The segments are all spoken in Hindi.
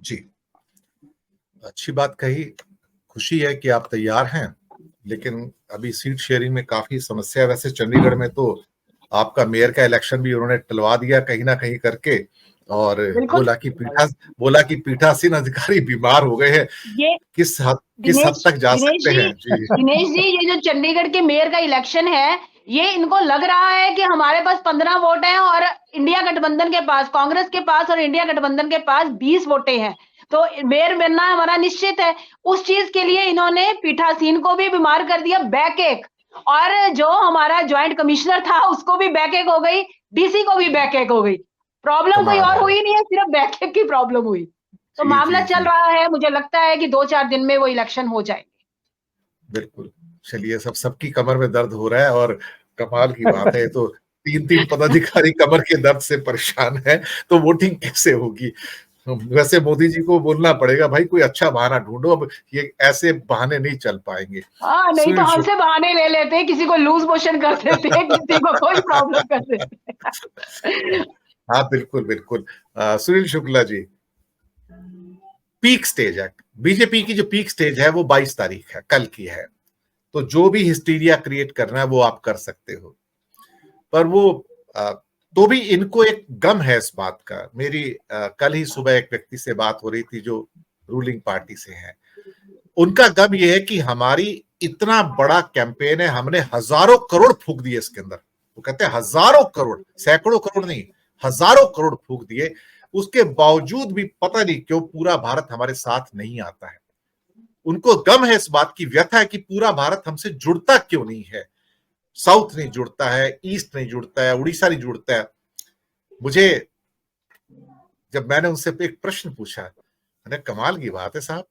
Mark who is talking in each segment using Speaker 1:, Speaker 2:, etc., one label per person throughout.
Speaker 1: जी, अच्छी बात कही। खुशी है कि आप तैयार हैं, लेकिन अभी सीट शेयरिंग में काफी समस्या है। वैसे चंडीगढ़ में तो आपका मेयर का इलेक्शन भी उन्होंने टलवा दिया कहीं ना कहीं करके, और
Speaker 2: बिल्कुल।
Speaker 1: बोला कि पीठासीन अधिकारी बीमार हो गए हैं।
Speaker 2: ये
Speaker 1: किस हद
Speaker 2: दिनेश
Speaker 1: तक जा
Speaker 2: दिनेश
Speaker 1: सकते
Speaker 2: जी
Speaker 1: हैं? जी
Speaker 2: दिनेश जी, ये जो चंडीगढ़ के मेयर का इलेक्शन है, ये इनको लग रहा है कि हमारे पास 15 वोट हैं और इंडिया गठबंधन के पास, कांग्रेस के पास और इंडिया गठबंधन के पास 20 वोटें हैं, तो मेयर बनना हमारा निश्चित है। उस चीज के लिए इन्होंने पीठासीन को भी बीमार कर दिया, बैक एक, और जो हमारा ज्वाइंट कमिश्नर था उसको भी बैक एक हो गई, डीसी को भी बैक एक हो गई। प्रॉब्लम कोई
Speaker 1: कमाल
Speaker 2: और
Speaker 1: है।
Speaker 2: हुई नहीं है, सिर्फ बैक एक की प्रॉब्लम हुई। तो
Speaker 1: जी
Speaker 2: मामला
Speaker 1: जी
Speaker 2: चल
Speaker 1: जी,
Speaker 2: रहा है, मुझे लगता है कि 2-4 दिन में वो इलेक्शन हो जाएंगे।
Speaker 1: बिल्कुल। चलिए, सबकी कमर में दर्द हो रहा है, और कमाल की बात है, तो तीन तीन पदाधिकारी कमर के दर्द से परेशान है, तो वोटिंग कैसे होगी? वैसे मोदी जी को बोलना पड़ेगा, भाई कोई अच्छा बहाना ढूंढो, अब ये ऐसे बहाने नहीं चल पाएंगे।
Speaker 2: हाँ, नहीं तो
Speaker 1: सुनील
Speaker 2: हमसे बहाने ले लेते, किसी को लूज मोशन कर देते, किसी को कोई प्रॉब्लम कर देते।
Speaker 1: हाँ, बिल्कुल बिल्कुल। सुनील शुक्ला जी, पीक स्टेज है, बीजेपी की जो पीक स्टेज है वो 22 तारीख है, कल की है। तो जो भी हिस्टीरिया क्रिएट करना है वो आप कर सकते हो, पर वो तो भी इनको एक गम है इस बात का। मेरी कल ही सुबह एक व्यक्ति से बात हो रही थी जो रूलिंग पार्टी से हैं। उनका गम ये है कि हमारी इतना बड़ा कैंपेन है, हमने हजारों करोड़ फूंक दिए इसके अंदर। वो कहते हैं हजारों करोड़, सैकड़ों करोड़ नहीं, हजारों करोड़ फूंक दिए, उसके बावजूद भी पता नहीं क्यों पूरा भारत हमारे साथ नहीं आता है। उनको गम है, इस बात की व्यथा है कि पूरा भारत हमसे जुड़ता क्यों नहीं है। साउथ नहीं जुड़ता है, ईस्ट नहीं जुड़ता है, उड़ीसा नहीं जुड़ता है। मुझे, जब मैंने उनसे एक प्रश्न पूछा, मैंने, कमाल की बात है साहब,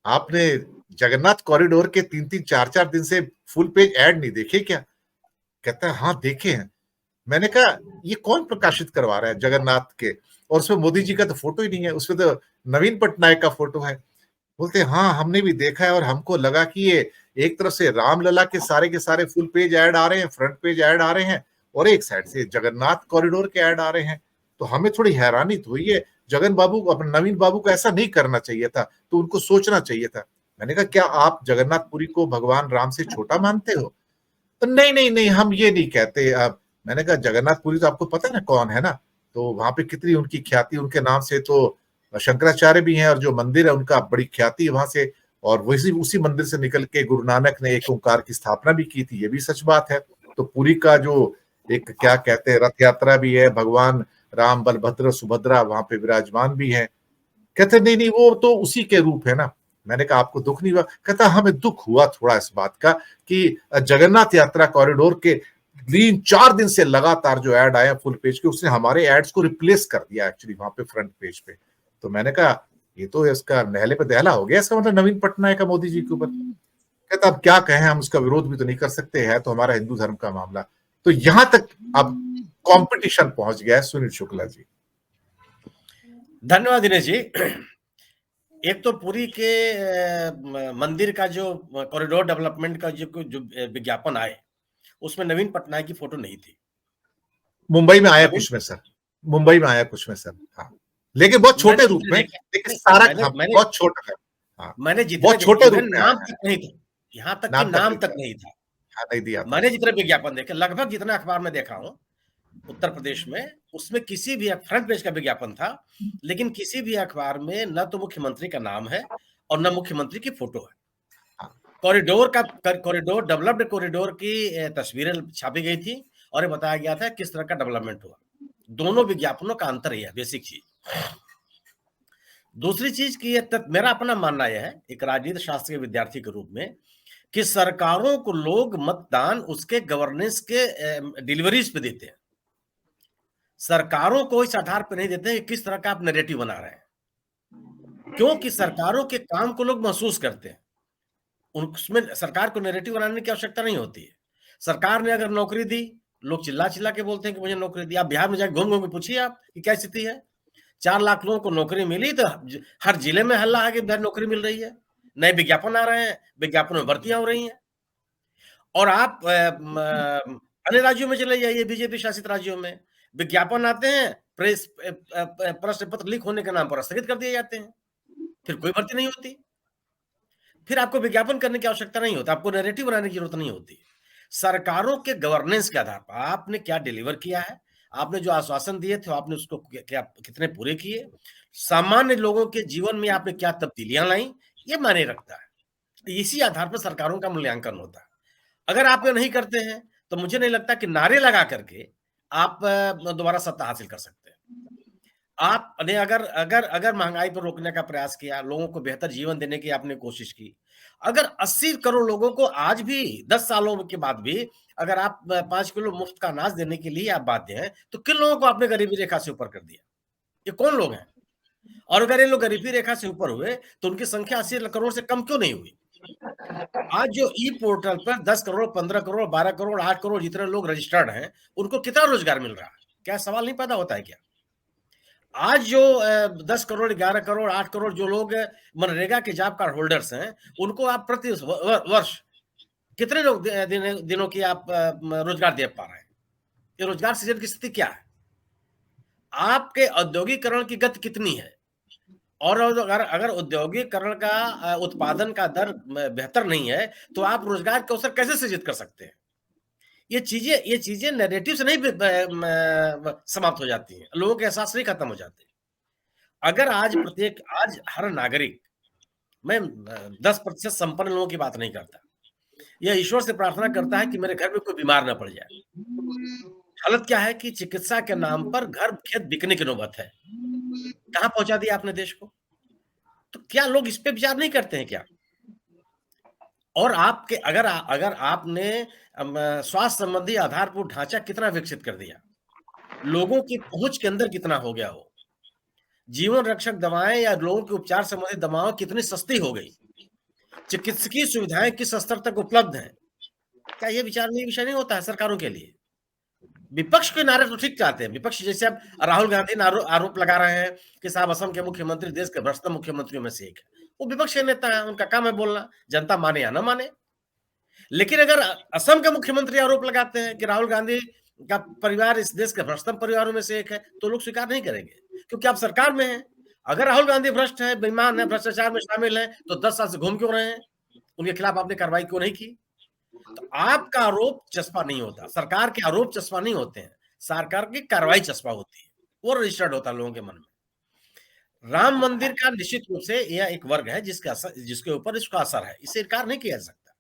Speaker 1: आपने जगन्नाथ कॉरिडोर के 3-3 4-4 दिन से फुल पेज ऐड नहीं देखे क्या? कहता है हाँ देखे हैं। मैंने कहा ये कौन प्रकाशित करवा रहा है जगन्नाथ के, और उसमें मोदी जी का तो फोटो ही नहीं है, उसमें तो नवीन पटनायक का फोटो है। बोलते हाँ हमने भी देखा है, और हमको लगा कि ये एक तरफ से रामलला के सारे फुल पेज ऐड आ रहे हैं, फ्रंट पेज ऐड आ रहे हैं, और एक साइड से जगन्नाथ कॉरिडोर के ऐड आ रहे हैं। तो हमें थोड़ी हैरानी तो हुई है। जगन बाबू को, अपने नवीन बाबू को ऐसा नहीं करना चाहिए था, तो उनको सोचना चाहिए था। मैंने कहा क्या आप जगन्नाथपुरी को भगवान राम से छोटा मानते हो? तो नहीं नहीं नहीं, हम ये नहीं कहते। आप, मैंने कहा जगन्नाथपुरी तो आपको पता है ना कौन है ना, तो वहां पे कितनी उनकी ख्याति, उनके नाम से तो शंकराचार्य भी हैं, और जो मंदिर है उनका बड़ी ख्याति है वहां से। और वैसे उसी मंदिर से निकल के गुरु नानक ने एक ओंकार की स्थापना भी की थी, ये भी सच बात है। तो पुरी का जो एक क्या कहते हैं रथ यात्रा भी है, भगवान राम बलभद्र सुभद्रा वहां पे विराजमान भी है। कहते नहीं नहीं वो तो उसी के रूप है ना। मैंने कहा आपको दुख नहीं हुआ? कहता हमें दुख हुआ थोड़ा इस बात का कि जगन्नाथ यात्रा कॉरिडोर के 3-4 दिन से लगातार जो ऐड आए फुल पेज के, उसने हमारे एड्स को रिप्लेस कर दिया एक्चुअली वहां पे फ्रंट पेज पे। तो मैंने कहा ये तो इसका नहले पे दहला हो गया, इसका मतलब नवीन पटनायक का मोदी जी के ऊपर। कहता अब क्या कहें, हम उसका विरोध भी तो नहीं कर सकते, है तो हमारा हिंदू धर्म का मामला। तो यहां तक अब कंपटीशन पहुंच गया है सुनील शुक्ला जी।
Speaker 3: धन्यवाद दिनेश जी। एक तो पुरी के मंदिर का जो कॉरिडोर डेवलपमेंट का जो विज्ञापन आए, उसमें नवीन पटनायक की फोटो नहीं थी।
Speaker 1: मुंबई में आया
Speaker 3: नवीन,
Speaker 1: कुछ में सर, मुंबई में आया कुछ में सर, हाँ, लेकिन बहुत छोटे रूप में, लेकिन सारा
Speaker 3: मैंने
Speaker 1: हाँ,
Speaker 3: मैंने
Speaker 1: बहुत छोटा है। हाँ,
Speaker 3: मैंने जितने
Speaker 1: बहुत छोटे रूप
Speaker 3: इवन
Speaker 1: में
Speaker 3: नाम
Speaker 1: आया है,
Speaker 3: तक नहीं था, यहाँ तक कि
Speaker 1: नाम तक
Speaker 3: नाम
Speaker 1: नहीं
Speaker 3: तक
Speaker 1: दिया।
Speaker 3: नहीं था।
Speaker 1: हाँ, नहीं दिया था।
Speaker 3: मैंने जितने विज्ञापन देखे, लगभग जितना अखबार में देखा हूँ उत्तर प्रदेश में, उसमें किसी भी फ्रंट पेज का विज्ञापन था, लेकिन किसी भी अखबार में न तो मुख्यमंत्री का नाम है और न मुख्यमंत्री की फोटो है।
Speaker 1: हाँ,
Speaker 3: कॉरिडोर डेवलप्ड कॉरिडोर की तस्वीरें छापी गई थी और ये बताया गया था किस तरह का डेवलपमेंट हुआ। दोनों विज्ञापनों का अंतर यह बेसिक चीज। दूसरी चीज की मेरा अपना मानना यह है, एक राजनीति शास्त्र के विद्यार्थी के रूप में, कि सरकारों को लोग मतदान उसके गवर्नेंस के डिलीवरीज पे देते हैं, सरकारों को इस आधार पर नहीं देते कि किस तरह का आप नैरेटिव बना रहे हैं, क्योंकि सरकारों के काम को लोग महसूस करते हैं। उसमें सरकार को नैरेटिव बनाने की आवश्यकता नहीं होती है। सरकार ने अगर नौकरी दी, लोग चिल्ला चिल्ला के बोलते हैं कि मुझे नौकरी दी। आप बिहार में जाकर घूम घूम के पूछिए आप कि क्या स्थिति है। 4 लाख लोगों को नौकरी मिली तो हर जिले में हल्ला है कि बिहार नौकरी मिल रही है, नए विज्ञापन आ रहे हैं, विज्ञापनों में भर्तियां हो रही हैं। और आप अन्य राज्यों में चले जाइए, बीजेपी शासित राज्यों में विज्ञापन आते हैं, प्रश्न पत्र लीक होने के नाम पर स्थगित कर दिए जाते हैं। फिर कोई भर्ती नहीं होती, फिर आपको विज्ञापन करने की आवश्यकता नहीं होता, आपको नैरेटिव बनाने की जरूरत नहीं होती। सरकारों के गवर्नेंस के आधार पर आपने क्या डिलीवर किया है, आपने जो आश्वासन दिए थे आपने उसको क्या कितने पूरे किए, सामान्य लोगों के जीवन में आपने क्या तब्दीलियां लाई, ये मायने रखता है। इसी आधार पर सरकारों का मूल्यांकन होता है। अगर आप ये नहीं करते हैं तो मुझे नहीं लगता कि नारे लगा करके आप दोबारा सत्ता हासिल कर सकते हैं। आपने अगर अगर अगर महंगाई पर रोकने का प्रयास किया, लोगों को बेहतर जीवन देने की आपने कोशिश की, अगर 80 करोड़ लोगों को आज भी 10 सालों के बाद भी अगर आप 5 किलो मुफ्त का अनाज देने के लिए आप बाध्य हैं, तो किन लोगों को आपने गरीबी रेखा से ऊपर कर दिया? ये कौन लोग हैं? और अगर ये लोग गरीबी रेखा से ऊपर हुए तो उनकी संख्या 80 करोड़ से कम क्यों नहीं हुई? आज जो ई पोर्टल पर 10 करोड़, 15 करोड़, 12 करोड़, 8 करोड़ जितने लोग रजिस्टर्ड हैं, उनको कितना रोजगार मिल रहा है? क्या सवाल नहीं पैदा होता है क्या? आज जो 10 करोड़, 11 करोड़, 8 करोड़ जो लोग मनरेगा के जॉब कार्ड होल्डर्स हैं, उनको आप प्रति वर्ष कितने लोग दिनों की आप रोजगार दे पा रहे हैं? ये रोजगार सृजन की स्थिति क्या है? आपके औद्योगिकरण की गति कितनी है? और अगर औद्योगिकरण का उत्पादन का दर बेहतर नहीं है, तो आप रोजगार के अवसर कैसे सृजित कर सकते हैं? ये चीजें नैरेटिव से नहीं समाप्त हो जाती हैं, लोगों के एहसास नहीं खत्म हो जाते। अगर आज हर नागरिक, मैं 10% संपन्न लोगों की बात नहीं करता, यह ईश्वर से प्रार्थना करता है कि मेरे घर में कोई बीमार ना पड़ जाए। हालत क्या है कि चिकित्सा के नाम पर घर खेत बिकने की नौबत है। कहां पहुंचा दिया आपने देश को? तो क्या लोग इस पे विचार नहीं करते हैं क्या? और आपके अगर आपने स्वास्थ्य संबंधी आधारभूत ढांचा कितना विकसित कर दिया, लोगों की पहुंच के अंदर कितना हो गया हो, जीवन रक्षक दवाएं या लोगों के उपचार संबंधी दवाएं कितनी सस्ती हो गई, चिकित्सकीय सुविधाएं किस स्तर तक उपलब्ध हैं, क्या ये विषय नहीं होता है सरकारों के लिए? विपक्ष के नारे तो ठीक चाहते हैं, विपक्ष जैसे अब राहुल गांधी आरोप लगा रहे हैं कि साहब असम के मुख्यमंत्री देश के भ्रष्ट मुख्यमंत्रियों में से एक है। वो विपक्ष के नेता है, उनका काम है बोलना, जनता माने या ना माने। लेकिन अगर असम के मुख्यमंत्री आरोप लगाते हैं कि राहुल गांधी का परिवार इस देश के भ्रष्टतम परिवारों में से एक है, तो लोग स्वीकार नहीं करेंगे, क्योंकि आप सरकार में हैं। अगर राहुल गांधी भ्रष्ट है, बेईमान है, भ्रष्टाचार में शामिल है, तो 10 साल से घूम क्यों रहे हैं? उनके खिलाफ आपने कार्रवाई क्यों नहीं की? तो आपका आरोप चस्पा नहीं होता, सरकार के आरोप चस्पा नहीं होते हैं, सरकार की कार्रवाई चस्पा होती है, वो रजिस्टर्ड होता है लोगों के मन में। राम मंदिर का निश्चित रूप से यह एक वर्ग है जिसके ऊपर इसका असर है, इसे इनकार नहीं किया जा सकता।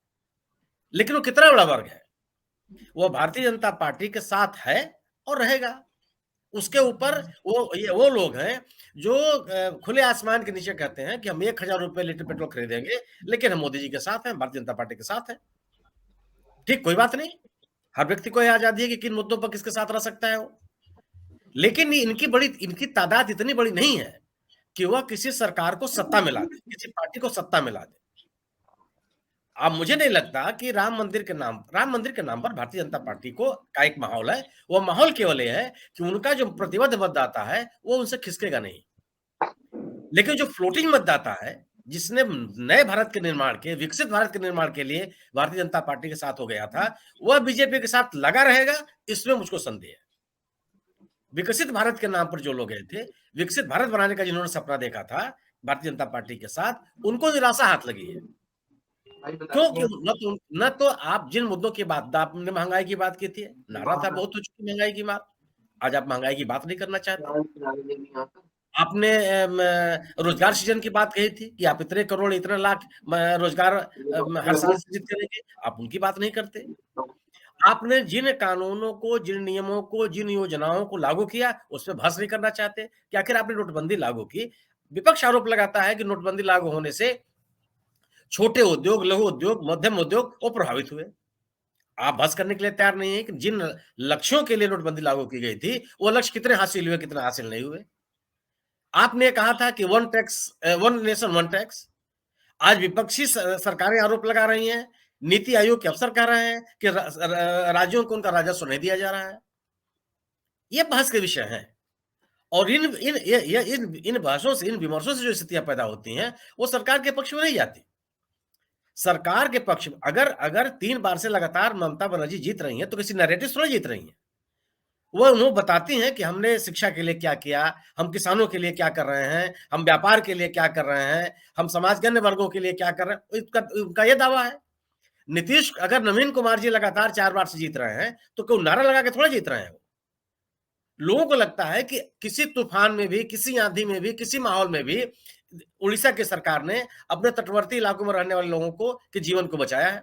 Speaker 3: लेकिन वो कितना बड़ा वर्ग है? वो भारतीय जनता पार्टी के साथ है और रहेगा। उसके ऊपर वो लोग हैं जो खुले आसमान के नीचे कहते हैं कि हम 1000 रुपए लीटर पेट्रोल खरीदेंगे, लेकिन हम मोदी जी के साथ हैं, भारतीय जनता पार्टी के साथ हैं। ठीक, कोई बात नहीं, हर व्यक्ति को यह आजादी है कि किन मुद्दों पर किसके साथ रह सकता है वो। लेकिन इनकी तादाद इतनी बड़ी नहीं है कि वह किसी सरकार को सत्ता में ला दे, किसी पार्टी को सत्ता में ला दे। अब मुझे नहीं लगता कि राम मंदिर के नाम पर भारतीय जनता पार्टी का एक माहौल है। वो माहौल केवल ये है कि उनका जो प्रतिबद्ध मतदाता है वो उनसे खिसकेगा नहीं। लेकिन जो फ्लोटिंग मतदाता है, जिसने नए भारत के निर्माण के, विकसित भारत के निर्माण के लिए भारतीय जनता पार्टी के साथ हो गया था, वह बीजेपी के साथ लगा रहेगा, इसमें मुझको संदेह है। विकसित भारत के नाम पर जो लोग गए थे, विकसित भारत बनाने का जिन्होंने सपना देखा था भारतीय जनता पार्टी के साथ, उनको निराशा हाथ लगी है। क्यों? न तो आप जिन मुद्दों की बात, आपने महंगाई की बात की थी, नारा था बहुत हो चुकी महंगाई की बात, आज आप महंगाई की बात नहीं करना चाहते। आपने रोजगार सृजन की बात कही थी कि आप इतने करोड़, इतने लाख रोजगार हर साल सृजित करेंगे, आप उनकी बात नहीं करते। आपने जिन कानूनों को, जिन नियमों को, जिन योजनाओं को लागू किया, उस पर बहस नहीं करना चाहते कि आखिर आपने नोटबंदी लागू की। विपक्ष आरोप लगाता है कि नोटबंदी लागू होने से छोटे उद्योग, लघु उद्योग, मध्यम उद्योग वो प्रभावित हुए। आप बहस करने के लिए तैयार नहीं है कि जिन लक्ष्यों के लिए नोटबंदी लागू की गई थी, वो लक्ष्य कितने हासिल हुए, कितने हासिल नहीं हुए। आपने कहा था कि वन नेशन वन टैक्स, आज विपक्षी सरकारें आरोप लगा रही हैं, नीति आयोग के अफसर कह रहे हैं कि राज्यों को उनका राजस्व नहीं दिया जा रहा है। ये बहस के विषय हैं और इन बहसों से, इन विमर्शों से जो स्थितियां पैदा होती हैं, वो सरकार के पक्ष में नहीं जाती। सरकार के पक्ष में अगर 3 बार से लगातार ममता बनर्जी जीत रही हैं, तो किसी नैरेटिव से नहीं जीत रही हैं। वो उन्हें बताती हैं कि हमने शिक्षा के लिए क्या किया, हम किसानों के लिए क्या कर रहे हैं, हम व्यापार के लिए क्या कर रहे हैं, हम समाज के अन्य वर्गों के लिए क्या कर रहे हैं, उनका ये दावा है। नीतीश, अगर नवीन कुमार जी लगातार 4 बार से जीत रहे हैं, तो क्यों नारा लगा के थोड़ा जीत रहे हैं वो। लोगों को लगता है कि किसी तूफान में भी, किसी आंधी में भी, किसी माहौल में भी उड़ीसा की सरकार ने अपने तटवर्ती इलाकों में रहने वाले लोगों को के जीवन को बचाया है,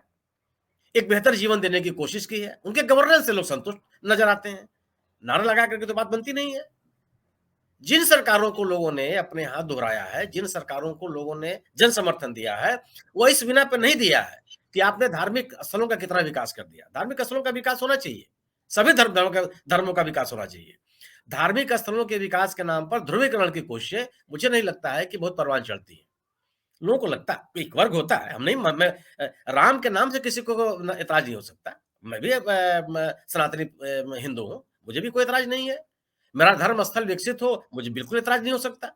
Speaker 3: एक बेहतर जीवन देने की कोशिश की है, उनके गवर्नेंस से लोग संतुष्ट नजर आते हैं। नारा लगा करके तो बात बनती नहीं है। जिन सरकारों को लोगों ने अपने हाथ दोहराया है, जिन सरकारों को लोगों ने जन समर्थन दिया है, वो इस बिना पे नहीं दिया है कि आपने धार्मिक स्थलों का कितना विकास कर दिया। धार्मिक स्थलों का विकास होना चाहिए, सभी धर्मों का विकास होना चाहिए। धार्मिक स्थलों के विकास के नाम पर ध्रुवीकरण की कोशिशें मुझे नहीं लगता है कि बहुत परवान चढ़ती है। लोगों को लगता है एक वर्ग होता है, हम नहीं, मैं राम के नाम से किसी को एतराज नहीं हो सकता। मैं भी सनातनी हिंदू हूं, मुझे भी कोई एतराज नहीं है। मेरा धर्म स्थल विकसित हो, मुझे बिल्कुल एतराज नहीं हो सकता।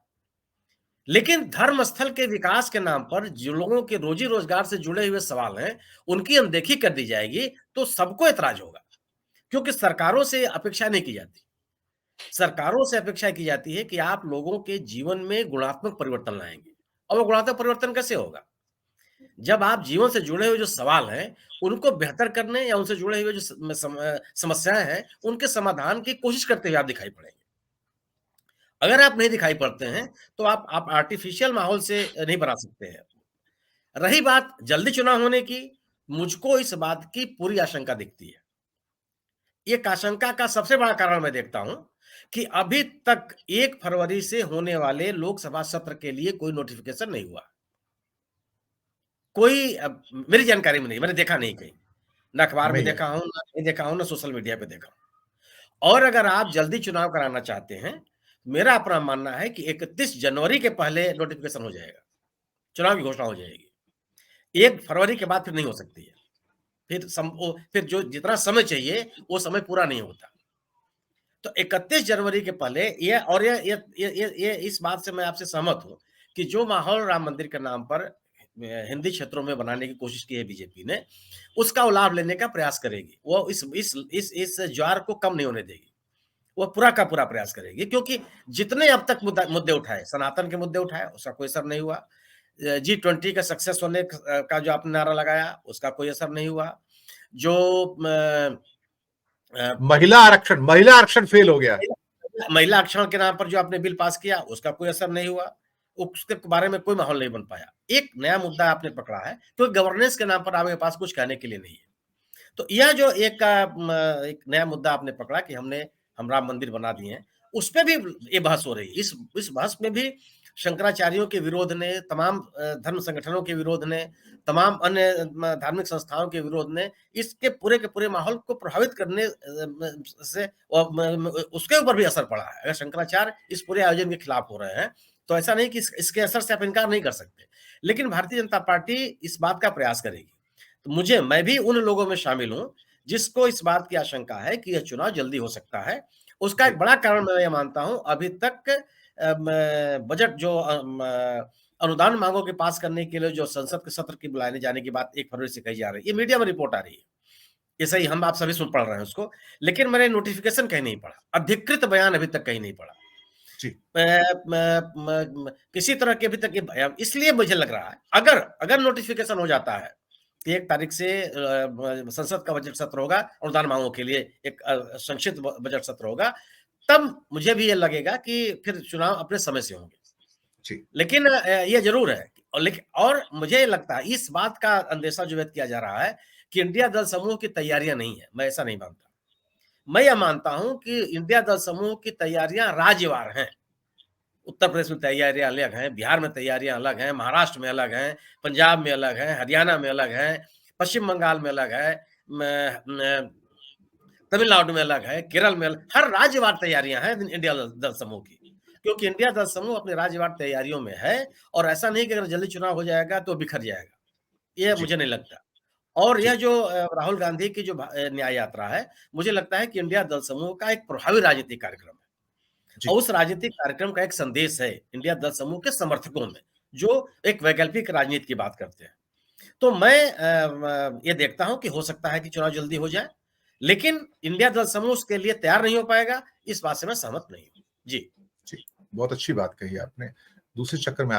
Speaker 3: लेकिन धर्म स्थल के विकास के नाम पर जो लोगों के रोजी रोजगार से जुड़े हुए सवाल हैं, उनकी अनदेखी कर दी जाएगी तो सबको एतराज होगा, क्योंकि सरकारों से अपेक्षा नहीं की जाती। सरकारों से अपेक्षा की जाती है कि आप लोगों के जीवन में गुणात्मक परिवर्तन लाएंगे, और वो गुणात्मक परिवर्तन कैसे होगा? जब आप जीवन से जुड़े हुए जो सवाल हैं, उनको बेहतर करने या उनसे जुड़े हुए जो समस्याएं हैं, उनके समाधान की कोशिश करते हुए आप दिखाई पड़ेंगे। अगर आप नहीं दिखाई पड़ते हैं, तो आप आर्टिफिशियल माहौल से नहीं बना सकते हैं। रही बात जल्दी चुनाव होने की, मुझको इस बात की पूरी आशंका दिखती है। एक आशंका का सबसे बड़ा कारण मैं देखता हूं कि अभी तक 1 फरवरी से होने वाले लोकसभा सत्र के लिए कोई नोटिफिकेशन नहीं हुआ। कोई मेरी जानकारी में नहीं, मैंने देखा नहीं कहीं, ना अखबार में देखा हूं, ना कहीं देखा हूं, ना सोशल मीडिया पे देखा हूं। और अगर आप जल्दी चुनाव कराना चाहते हैं, मेरा अपना मानना है कि 31 जनवरी के पहले नोटिफिकेशन हो जाएगा, चुनाव की घोषणा हो जाएगी। 1 फरवरी के बाद फिर नहीं हो सकती है। फिर जो जितना समय चाहिए वो समय पूरा नहीं होता। तो 31 जनवरी के पहले ये इस बात से मैं आपसे सहमत हूं कि जो माहौल राम मंदिर के नाम पर हिंदी क्षेत्रों में बनाने की कोशिश की है बीजेपी ने, उसका वो लाभ लेने का प्रयास करेगी। वो इस ज्वार को कम नहीं होने देगी, वो पूरा का पूरा प्रयास करेगी, क्योंकि जितने अब तक मुद्दे उठाए, सनातन के मुद्दे उठाए, उसका कोई असर नहीं हुआ। G20 का सक्सेस होने का जो आपने नारा लगाया, उसका कोई असर नहीं हुआ। जो
Speaker 1: महिला आरक्षण फेल हो गया।
Speaker 3: महिला आरक्षण के नाम पर जो आपने बिल पास किया, उसका कोई असर नहीं हुआ, उसके बारे में कोई माहौल नहीं बन पाया। एक नया मुद्दा आपने पकड़ा है, तो गवर्नेंस के नाम पर आपके पास कुछ कहने के लिए नहीं है। तो यह जो एक नया मुद्दा आपने पकड़ा कि हम राम मंदिर बना दिए हैं, उस पर भी ये बहस हो रही है। इस बहस में भी शंकराचार्यों के विरोध ने, तमाम धर्म संगठनों के विरोध ने, तमाम अन्य धार्मिक संस्थाओं के विरोध ने इसके पूरे के पूरे माहौल को प्रभावित करने से उसके ऊपर भी असर पड़ा है। अगर शंकराचार्य इस पूरे आयोजन के खिलाफ हो रहे हैं, तो ऐसा नहीं कि इसके असर से आप इनकार नहीं कर सकते। लेकिन भारतीय जनता पार्टी इस बात का प्रयास करेगी। तो मैं भी उन लोगों में शामिल हूं जिसको इस बात की आशंका है कि यह चुनाव जल्दी हो सकता है। उसका एक बड़ा कारण मैं ये मानता हूं, अभी तक बजट जो अनुदान मांगों के पास करने के लिए जो संसद के सत्र की बुलाने जाने की बात 1 फरवरी से कही जा रही है, ये मीडिया में रिपोर्ट आ रही है, ये सही, हम आप सभी सुन पढ़ रहे हैं उसको, लेकिन मैंने नोटिफिकेशन कहीं नहीं पढ़ा, अधिकृत बयान अभी तक कहीं नहीं पढ़ा जी। किसी तरह के अभी तक ये बयान, इसलिए मुझे लग रहा है अगर नोटिफिकेशन हो जाता है कि 1 तारीख से संसद का बजट सत्र होगा, अनुदान मांगों के लिए एक संक्षिप्त बजट सत्र होगा, तब मुझे भी ये लगेगा कि फिर चुनाव अपने समय से होंगे जी। लेकिन ये जरूर है, और मुझे लगता है इस बात का अंदेशा जो व्यक्त किया जा रहा है कि इंडिया दल समूह की तैयारियां नहीं है, मैं ऐसा नहीं मानता। मैं यह मानता हूं कि इंडिया दल समूह की तैयारियां राज्यवार हैं। उत्तर प्रदेश में तैयारियां अलग हैं, बिहार में तैयारियां अलग हैं, महाराष्ट्र में अलग हैं, पंजाब में अलग हैं, हरियाणा में अलग हैं, पश्चिम बंगाल में अलग है, तमिलनाडु में अलग है, केरल में अलग, हर राज्यवार तैयारियां हैं इंडिया दल समूह की, क्योंकि इंडिया दल समूह अपने राज्यवार तैयारियों में है। और ऐसा नहीं कि अगर जल्दी चुनाव हो जाएगा तो बिखर जाएगा, ये मुझे नहीं लगता। और यह जो राहुल गांधी की जो न्याय यात्रा है, मुझे लगता है कि इंडिया दल समूह का एक प्रभावी राजनीतिक कार्यक्रम है, और उस राजनीतिक कार्यक्रम का एक संदेश है इंडिया दल समूह के समर्थकों में, जो एक वैकल्पिक राजनीति की बात करते हैं। तो मैं ये देखता हूं कि हो सकता है कि चुनाव जल्दी हो जाए, लेकिन इंडिया जल समूह उसके लिए तैयार नहीं हो पाएगा, इस बात से मैं सहमत नहीं हूं। जी
Speaker 1: बहुत अच्छी बात कही आपने। दूसरे चक्कर में